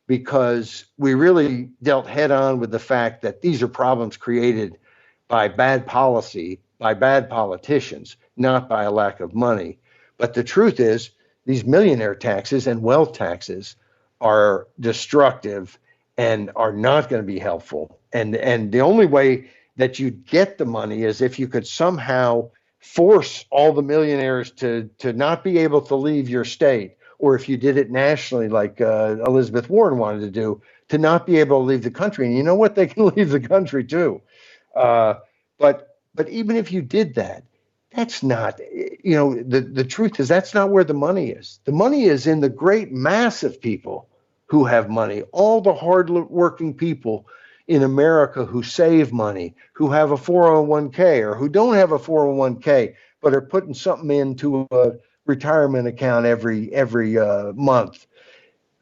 because we really dealt head on with the fact that these are problems created by bad policy, by bad politicians, not by a lack of money. But the truth is, these millionaire taxes and wealth taxes are destructive and are not going to be helpful. And the only way that you'd get the money is if you could somehow force all the millionaires to not be able to leave your state, or if you did it nationally like Elizabeth Warren wanted to do, to not be able to leave the country. And you know what? They can leave the country too. But even if you did that, that's not, the truth is that's not where the money is. The money is in the great mass of people who have money, all the hard-working people in America who save money, who have a 401k or who don't have a 401k, but are putting something into a retirement account every month.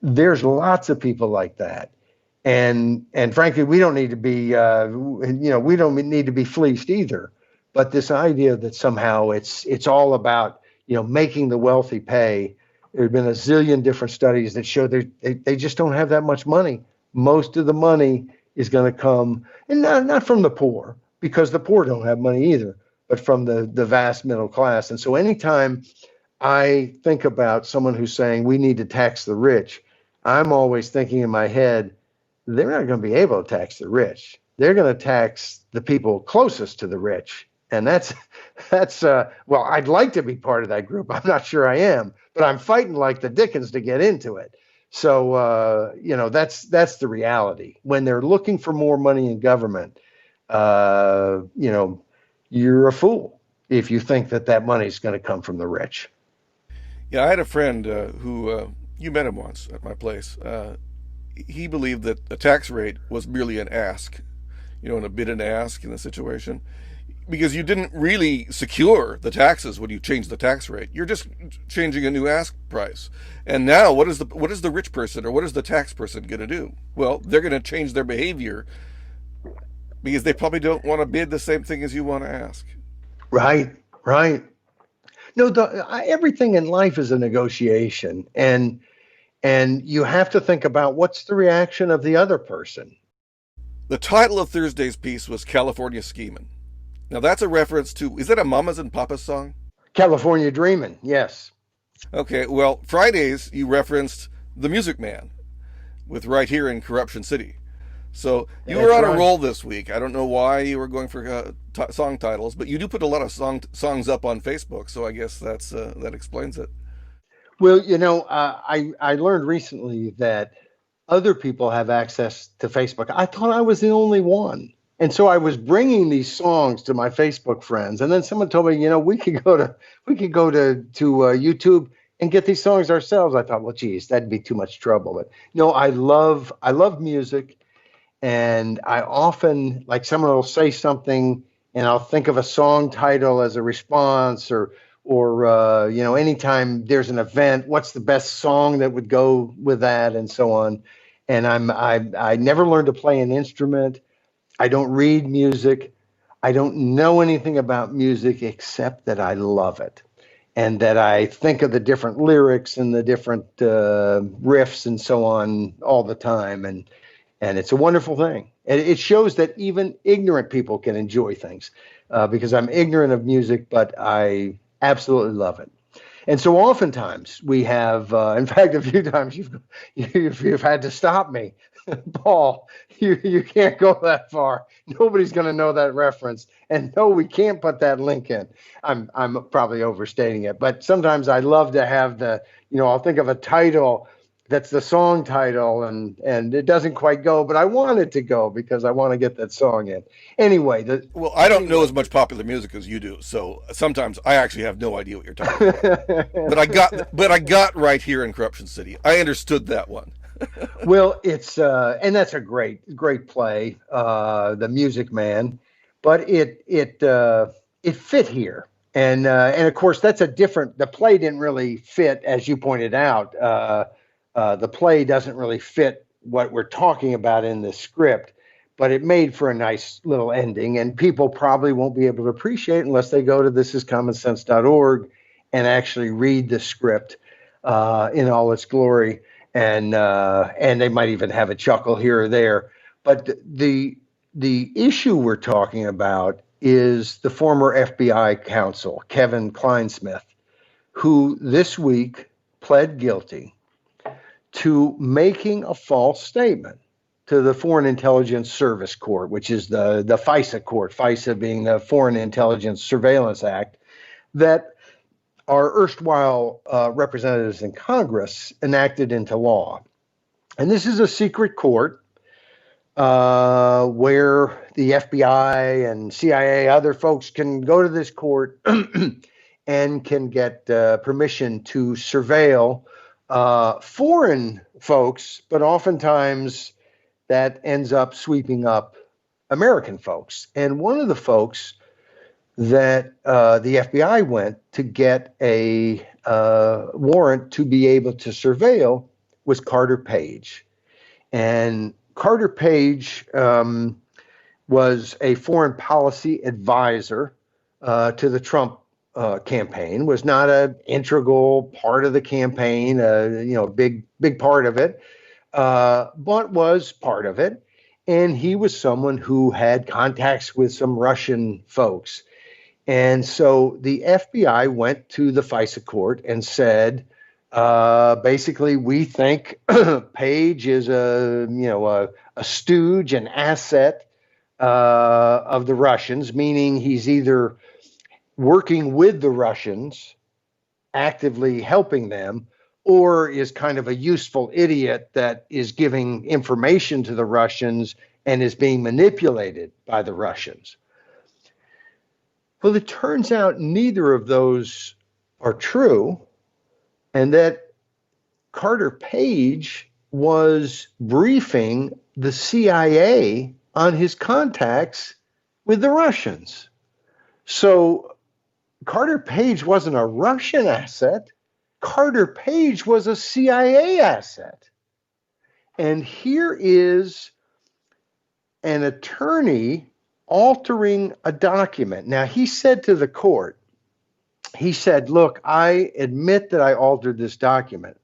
There's lots of people like that. And frankly, we don't need to be, we don't need to be fleeced either. But this idea that somehow it's all about, making the wealthy pay. There have been a zillion different studies that show they just don't have that much money. Most of the money is going to come, and not from the poor, because the poor don't have money either, but from the vast middle class. And so anytime I think about someone who's saying we need to tax the rich, I'm always thinking in my head, they're not going to be able to tax the rich. They're going to tax the people closest to the rich. And that's well, I'd like to be part of that group. I'm not sure I am, but I'm fighting like the dickens to get into it. So, that's the reality. When they're looking for more money in government, you're a fool if you think that money is going to come from the rich. Yeah, I had a friend who you met him once at my place. He believed that a tax rate was merely an ask, and a bid and ask in the situation, because you didn't really secure the taxes when you change the tax rate. You're just changing a new ask price. And now, what is the rich person or what is the tax person going to do? Well, they're going to change their behavior because they probably don't want to bid the same thing as you want to ask. Right, right. No, everything in life is a negotiation, and you have to think about what's the reaction of the other person. The title of Thursday's piece was California Schemin'. Now that's a reference to, is that a Mamas and Papas song? California Dreamin', yes. Okay, well, Fridays you referenced The Music Man with Right Here in Corruption City. So you were That's on a right. roll this week. I don't know why you were going for song titles, but you do put a lot of songs up on Facebook, so I guess that explains it. Well, I learned recently that other people have access to Facebook. I thought I was the only one. And so I was bringing these songs to my Facebook friends, and then someone told me, we could go to YouTube and get these songs ourselves. I thought, well, geez, that'd be too much trouble. But no, I love music, and I often like someone will say something, and I'll think of a song title as a response, or anytime there's an event, what's the best song that would go with that, and so on. And I never learned to play an instrument. I don't read music. I don't know anything about music except that I love it, and that I think of the different lyrics and the different riffs and so on all the time. And it's a wonderful thing. And it shows that even ignorant people can enjoy things, because I'm ignorant of music, but I absolutely love it. And so oftentimes we have, in fact, a few times you've had to stop me, Paul. You can't go that far. Nobody's going to know that reference, and no, we can't put that link in. I'm probably overstating it, but sometimes I love to have I'll think of a title that's the song title, and it doesn't quite go, but I want it to go because I want to get that song in. Anyway, Well, I don't know as much popular music as you do, so sometimes I actually have no idea what you're talking about. But I got Right Here in Corruption City. I understood that one. Well, it's and that's a great play, The Music Man, but it fit here, and of course that's a different. The play didn't really fit, as you pointed out. The play doesn't really fit what we're talking about in the script, but it made for a nice little ending, and people probably won't be able to appreciate it unless they go to thisiscommonsense.org and actually read the script in all its glory, and they might even have a chuckle here or there. But the issue we're talking about is the former FBI counsel, Kevin Kleinsmith, who this week pled guilty to making a false statement to the Foreign Intelligence Service Court, which is the FISA court, FISA being the Foreign Intelligence Surveillance Act, that our erstwhile representatives in Congress enacted into law. And this is a secret court where the FBI and CIA, other folks can go to this court and can get permission to surveil foreign folks, but oftentimes that ends up sweeping up American folks. And one of the folks that the FBI went to get a warrant to be able to surveil was Carter Page. And Carter Page was a foreign policy advisor to the Trump campaign, was not an integral part of the campaign, big part of it, but was part of it. And he was someone who had contacts with some Russian folks. And so the FBI went to the FISA court and said, basically, we think Page is a stooge, an asset of the Russians, meaning he's either working with the Russians, actively helping them, or is kind of a useful idiot that is giving information to the Russians and is being manipulated by the Russians. Well, it turns out neither of those are true, and that Carter Page was briefing the CIA on his contacts with the Russians. So Carter Page wasn't a Russian asset. Carter Page was a CIA asset. And here is an attorney altering a document. Now, he said to the court, he said, look, I admit that I altered this document,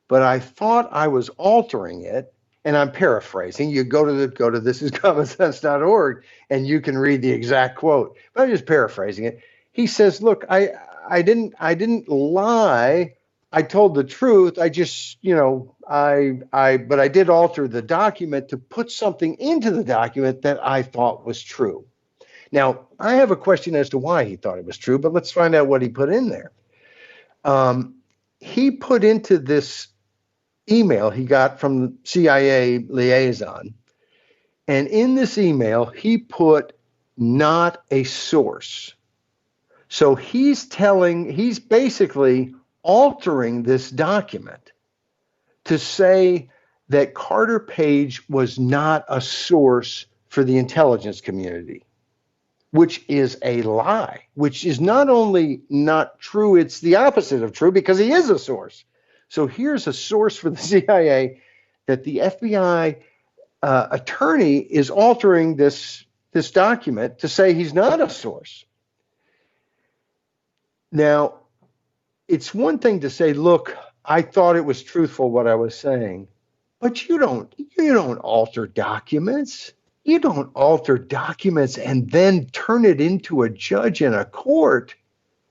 but I thought I was altering it and I'm paraphrasing. You go to thisiscommonsense.org and you can read the exact quote. But I'm just paraphrasing it. He says, "Look, I didn't lie. I told the truth. I just, but I did alter the document to put something into the document that I thought was true." Now, I have a question as to why he thought it was true, but let's find out what he put in there. He put into this email he got from the CIA liaison, and in this email, he put not a source. So he's basically altering this document to say that Carter Page was not a source for the intelligence community, which is a lie, which is not only not true, it's the opposite of true because he is a source. So here's a source for the CIA that the FBI attorney is altering this document to say he's not a source. Now, it's one thing to say, look, I thought it was truthful what I was saying, but you don't alter documents. You don't alter documents and then turn it into a judge in a court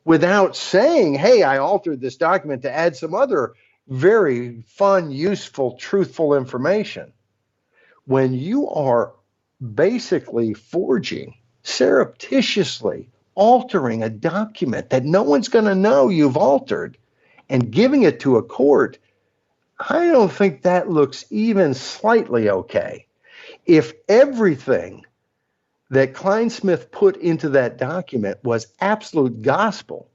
without saying, hey, I altered this document to add some other very fun, useful, truthful information. When you are basically forging, surreptitiously altering a document that no one's going to know you've altered and giving it to a court, I don't think that looks even slightly okay. If everything that Kleinsmith put into that document was absolute gospel,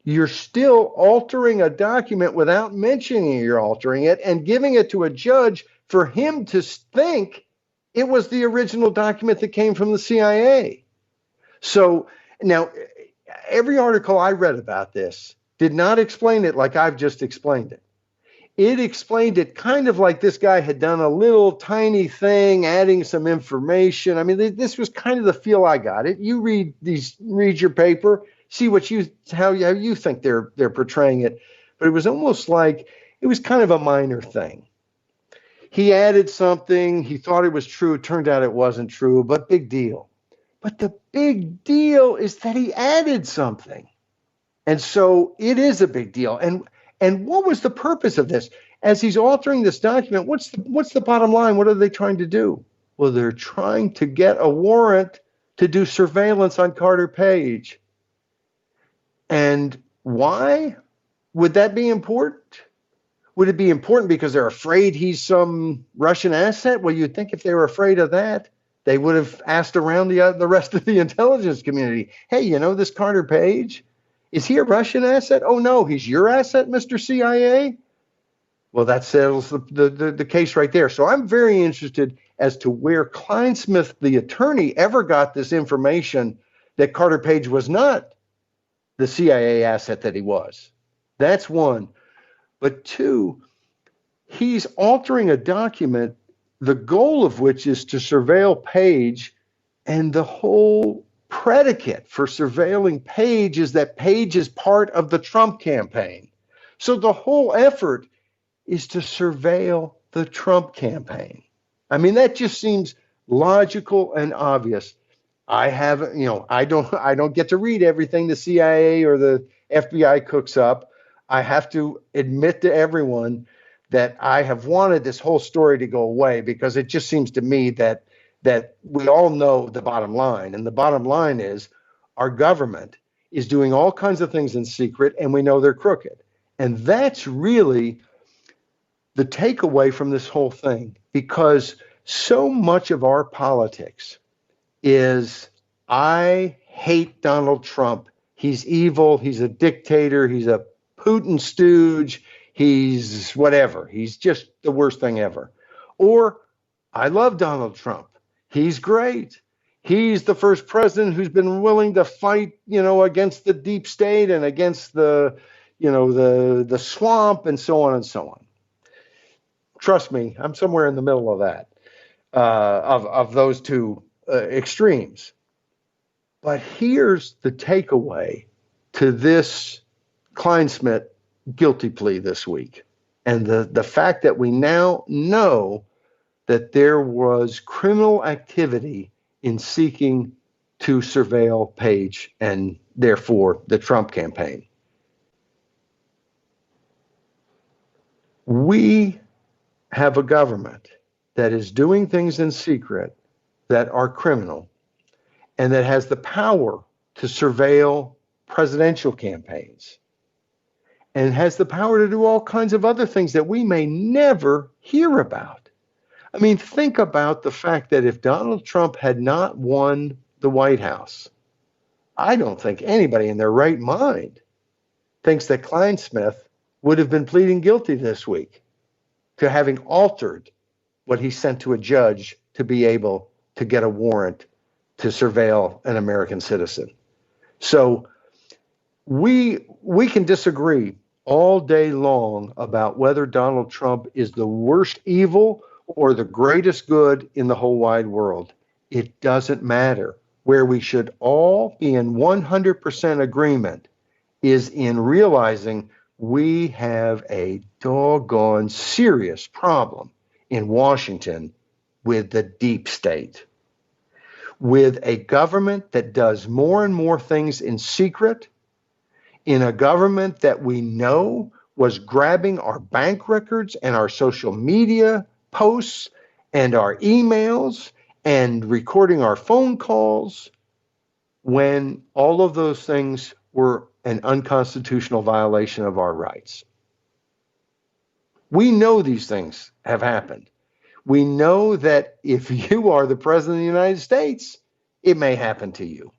you're still altering a document without mentioning you're altering it and giving it to a judge for him to think it was the original document that came from the CIA. So now, every article I read about this did not explain it like I've just explained it. It explained it kind of like this guy had done a little tiny thing, adding some information. I mean, this was kind of the feel I got. You read your paper, see how you think they're portraying it. But it was almost like it was kind of a minor thing. He added something. He thought it was true. It turned out it wasn't true, but big deal. But the big deal is that he added something. And so it is a big deal. And what was the purpose of this? As he's altering this document, what's the bottom line? What are they trying to do? Well, they're trying to get a warrant to do surveillance on Carter Page. And why would that be important? Would it be important because they're afraid he's some Russian asset? Well, you'd think if they were afraid of that, they would have asked around the rest of the intelligence community, hey, this Carter Page, is he a Russian asset? Oh, no, he's your asset, Mr. CIA? Well, that settles the case right there. So I'm very interested as to where Kleinsmith, the attorney, ever got this information that Carter Page was not the CIA asset that he was. That's one. But two, he's altering a document, the goal of which is to surveil Page, and the whole predicate for surveilling Page is that Page is part of the Trump campaign. So the whole effort is to surveil the Trump campaign. I mean, that just seems logical and obvious. I don't get to read everything the CIA or the FBI cooks up. I have to admit to everyone that I have wanted this whole story to go away because it just seems to me that we all know the bottom line. And the bottom line is our government is doing all kinds of things in secret, and we know they're crooked. And that's really the takeaway from this whole thing, because so much of our politics is, I hate Donald Trump. He's evil. He's a dictator. He's a Putin stooge. He's whatever. He's just the worst thing ever. Or, I love Donald Trump. He's great. He's the first president who's been willing to fight, against the deep state and against the swamp and so on and so on. Trust me, I'm somewhere in the middle of that, of those two extremes. But here's the takeaway to this Kleinsmith guilty plea this week. And the fact that we now know that there was criminal activity in seeking to surveil Page and therefore the Trump campaign. We have a government that is doing things in secret that are criminal and that has the power to surveil presidential campaigns and has the power to do all kinds of other things that we may never hear about. I mean, think about the fact that if Donald Trump had not won the White House, I don't think anybody in their right mind thinks that Kleinsmith would have been pleading guilty this week to having altered what he sent to a judge to be able to get a warrant to surveil an American citizen. So we can disagree all day long about whether Donald Trump is the worst evil or the greatest good in the whole wide world. It doesn't matter. Where we should all be in 100% agreement is in realizing we have a doggone serious problem in Washington with the deep state, with a government that does more and more things in secret, in a government that we know was grabbing our bank records and our social media posts and our emails and recording our phone calls, when all of those things were an unconstitutional violation of our rights. We know these things have happened. We know that if you are the president of the United States, it may happen to you.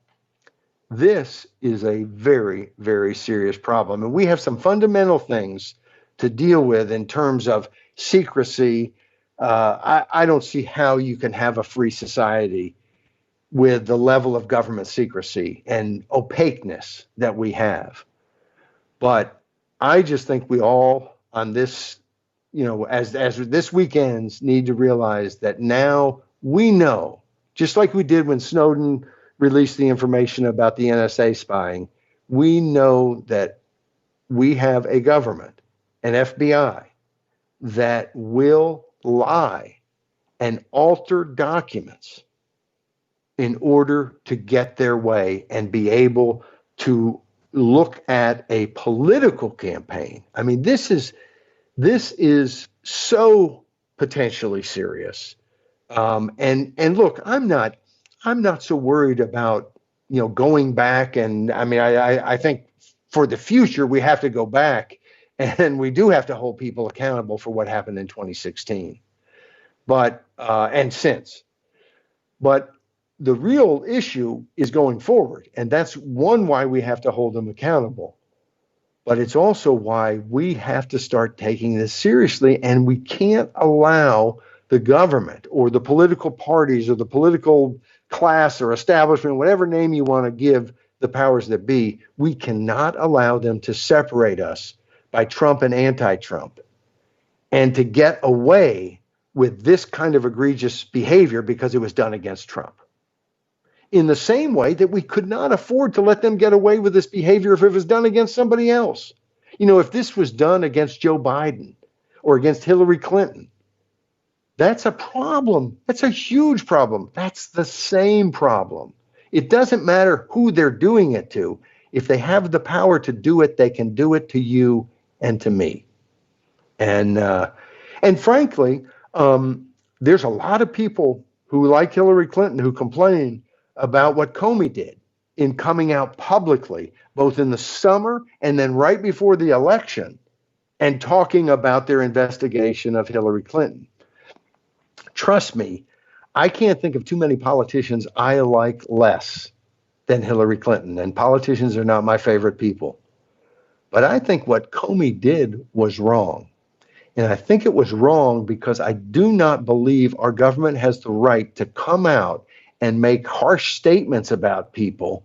This is a very, very serious problem. And we have some fundamental things to deal with in terms of secrecy. I don't see how you can have a free society with the level of government secrecy and opaqueness that we have. But I just think we all on this, as this weekend, need to realize that now we know, just like we did when Snowden released the information about the NSA spying, we know that we have a government, an FBI, that will lie and alter documents in order to get their way and be able to look at a political campaign. I mean, this is so potentially serious. And look, I'm not so worried about going back. And I mean, I think for the future we have to go back, and we do have to hold people accountable for what happened in 2016, but and since. But the real issue is going forward, and that's one why we have to hold them accountable. But it's also why we have to start taking this seriously, and we can't allow the government or the political parties or the political class or establishment, whatever name you want to give the powers that be, we cannot allow them to separate us by Trump and anti-Trump and to get away with this kind of egregious behavior because it was done against Trump. In the same way that we could not afford to let them get away with this behavior if it was done against somebody else. If this was done against Joe Biden or against Hillary Clinton, that's a problem. That's a huge problem. That's the same problem. It doesn't matter who they're doing it to. If they have the power to do it, they can do it to you and to me. And frankly, there's a lot of people who like Hillary Clinton who complain about what Comey did in coming out publicly, both in the summer and then right before the election, and talking about their investigation of Hillary Clinton. Trust me, I can't think of too many politicians I like less than Hillary Clinton, and politicians are not my favorite people. But I think what Comey did was wrong. And I think it was wrong because I do not believe our government has the right to come out and make harsh statements about people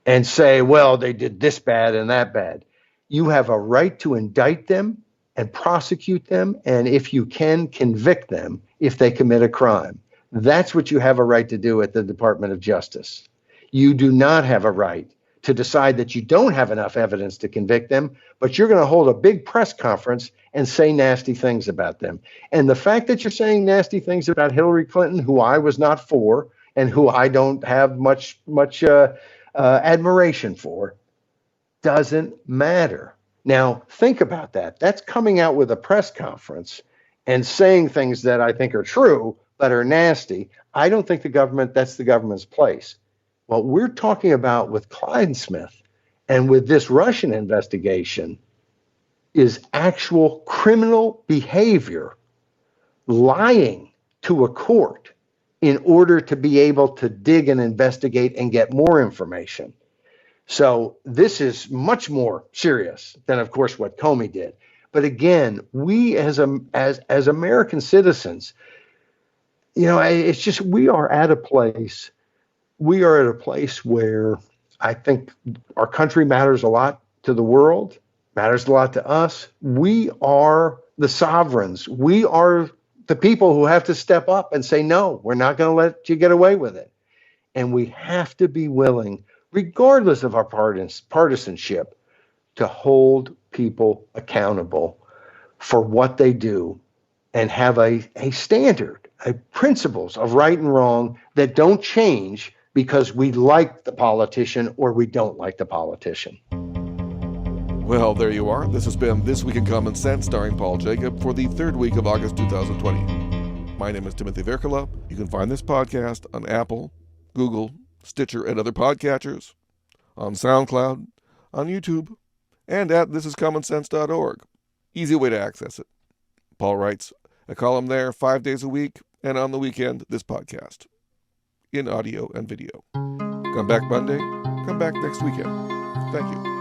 and say, well, they did this bad and that bad. You have a right to indict them and prosecute them, and if you can, convict them if they commit a crime. That's what you have a right to do at the Department of Justice. You do not have a right to decide that you don't have enough evidence to convict them, but you're going to hold a big press conference and say nasty things about them. And the fact that you're saying nasty things about Hillary Clinton, who I was not for and who I don't have much admiration for, doesn't matter. Now, think about that. That's coming out with a press conference and saying things that I think are true, but are nasty. I don't think that's the government's place. What we're talking about with Smith and with this Russian investigation is actual criminal behavior, lying to a court in order to be able to dig and investigate and get more information. So this is much more serious than, of course, what Comey did. But again, we as American citizens, it's just we are at a place where I think our country matters a lot to the world, matters a lot to us. We are the sovereigns. We are the people who have to step up and say, no, we're not going to let you get away with it. And we have to be willing, regardless of our partisanship, to hold people accountable for what they do and have a standard, principles of right and wrong that don't change because we like the politician or we don't like the politician. Well, there you are. This has been This Week in Common Sense, starring Paul Jacob, for the third week of August 2020. My name is Timothy Virkala. You can find this podcast on Apple, Google, Stitcher, and other podcatchers, on SoundCloud, on YouTube, and at thisiscommonsense.org. Easy way to access it. Paul writes a column there 5 days a week, and on the weekend, this podcast, in audio and video. Come back Monday, come back next weekend. Thank you.